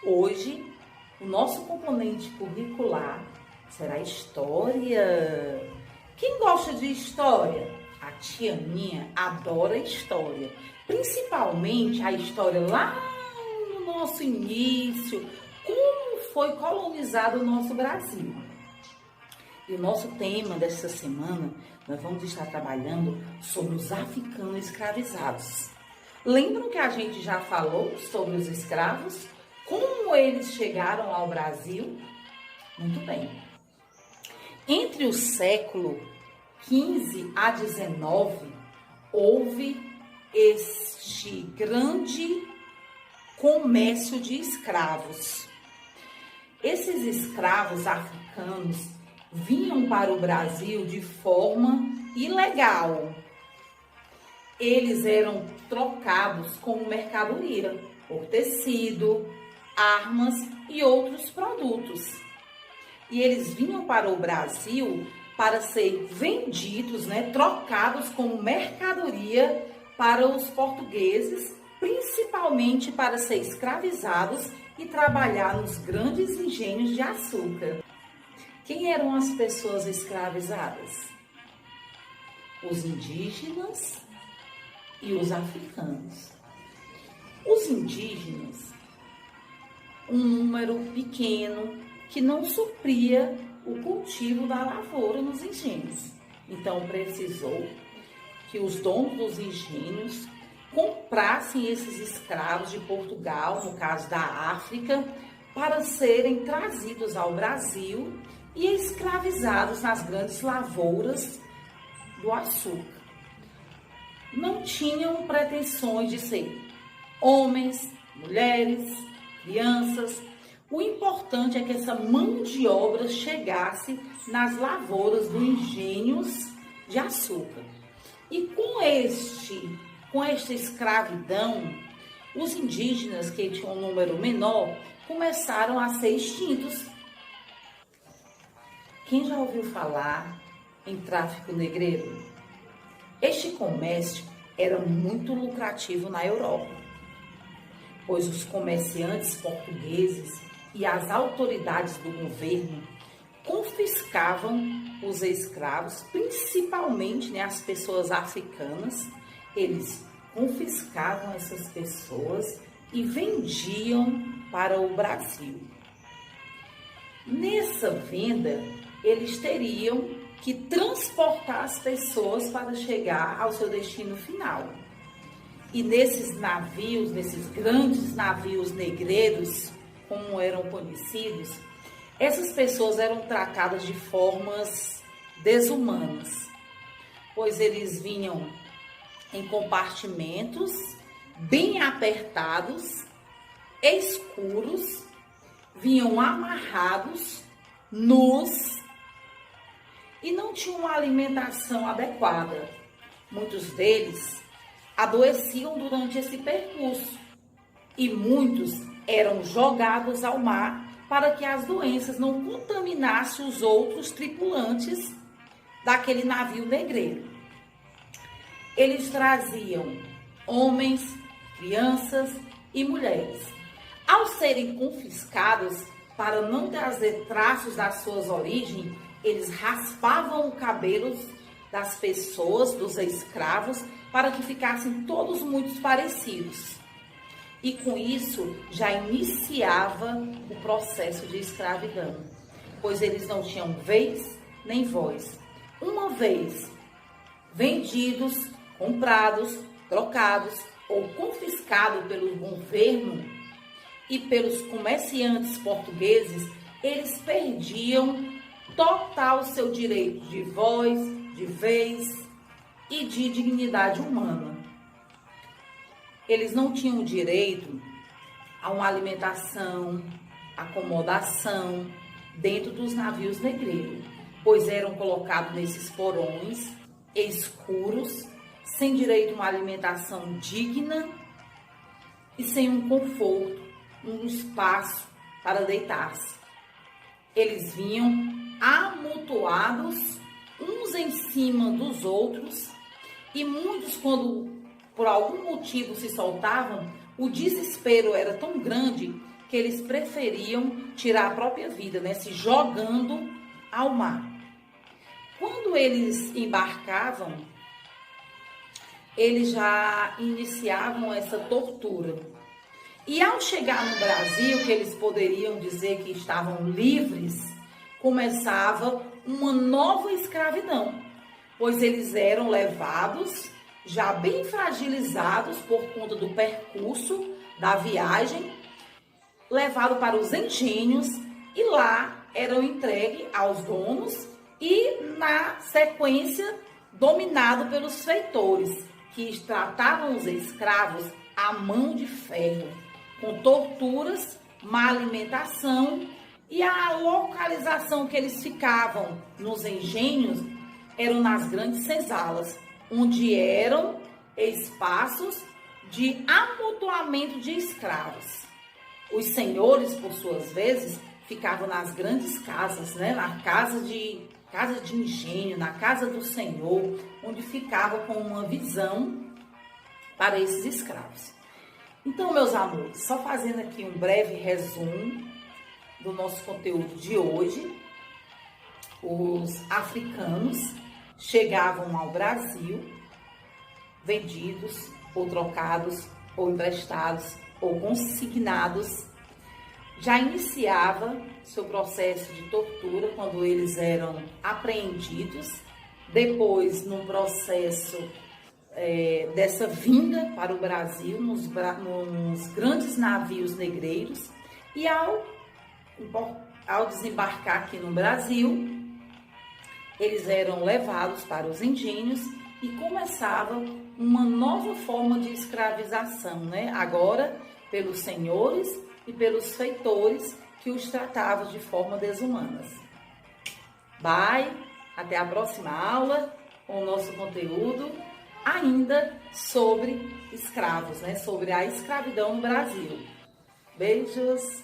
Hoje, o nosso componente curricular será história. Quem gosta de história? A tia minha adora história, principalmente a história lá no nosso início, como foi colonizado o nosso Brasil. E o nosso tema desta semana, nós vamos estar trabalhando sobre os africanos escravizados. Lembram que a gente já falou sobre os escravos? Como eles chegaram ao Brasil? Muito bem. Entre o século XV a XIX, houve este grande comércio de escravos. Esses escravos africanos vinham para o Brasil de forma ilegal. Eles eram trocados como mercadoria por tecido, armas e outros produtos. E eles vinham para o Brasil para ser vendidos, trocados como mercadoria para os portugueses, principalmente para ser escravizados e trabalhar nos grandes engenhos de açúcar. Quem eram as pessoas escravizadas? Os indígenas e os africanos. Os indígenas, um número pequeno que não supria o cultivo da lavoura nos engenhos. Então, precisou que os donos dos engenhos comprassem esses escravos de Portugal, no caso da África, para serem trazidos ao Brasil e escravizados nas grandes lavouras do açúcar. Não tinham pretensões de ser homens, mulheres, crianças. O importante é que essa mão de obra chegasse nas lavouras dos engenhos de açúcar. E com esta escravidão, os indígenas, que tinham um número menor, começaram a ser extintos. Quem já ouviu falar em tráfico negreiro? Este comércio era muito lucrativo na Europa, pois os comerciantes portugueses e as autoridades do governo confiscavam os escravos, principalmente as pessoas africanas. Eles confiscavam essas pessoas e vendiam para o Brasil. Nessa venda, eles teriam que transportar as pessoas para chegar ao seu destino final. E nesses navios, nesses grandes navios negreiros, como eram conhecidos, essas pessoas eram tratadas de formas desumanas, pois eles vinham em compartimentos bem apertados, escuros, vinham amarrados, nus e não tinham uma alimentação adequada. Muitos deles adoeciam durante esse percurso e muitos eram jogados ao mar para que as doenças não contaminassem os outros tripulantes daquele navio negreiro. Eles traziam homens, crianças e mulheres. Ao serem confiscados, para não trazer traços das suas origens, eles raspavam o cabelo das pessoas, dos escravos, para que ficassem todos muito parecidos. E com isso já iniciava o processo de escravidão, pois eles não tinham vez nem voz. Uma vez vendidos, comprados, trocados ou confiscados pelo governo e pelos comerciantes portugueses, eles perdiam total seu direito de voz, de vez e de dignidade humana. Eles não tinham direito a uma alimentação, acomodação dentro dos navios negreiros, pois eram colocados nesses porões escuros, sem direito a uma alimentação digna e sem um conforto, um espaço para deitar-se. Eles vinham amontoados uns em cima dos outros e muitos, quando por algum motivo se soltavam, o desespero era tão grande que eles preferiam tirar a própria vida, né, se jogando ao mar. Quando eles embarcavam, eles já iniciavam essa tortura. E ao chegar no Brasil, que eles poderiam dizer que estavam livres, começava uma nova escravidão, pois eles eram levados, já bem fragilizados por conta do percurso da viagem, levados para os engenhos e lá eram entregues aos donos e, na sequência, dominado pelos feitores, que tratavam os escravos à mão de ferro, com torturas, má alimentação, e a localização que eles ficavam nos engenhos eram nas grandes senzalas, onde eram espaços de amontoamento de escravos. Os senhores, por suas vezes, ficavam nas grandes casas, né? Na casa de engenho, na casa do senhor, onde ficava com uma visão para esses escravos. Então, meus amores, só fazendo aqui um breve resumo do nosso conteúdo de hoje, os africanos chegavam ao Brasil vendidos, ou trocados, ou emprestados, ou consignados. Já iniciava seu processo de tortura quando eles eram apreendidos, depois no processo dessa vinda para o Brasil, nos grandes navios negreiros, e ao desembarcar aqui no Brasil, eles eram levados para os engenhos e começava uma nova forma de escravização, né? Agora pelos senhores e pelos feitores que os tratavam de forma desumanas. Bye, até a próxima aula com o nosso conteúdo ainda sobre escravos, né? Sobre a escravidão no Brasil. Beijos!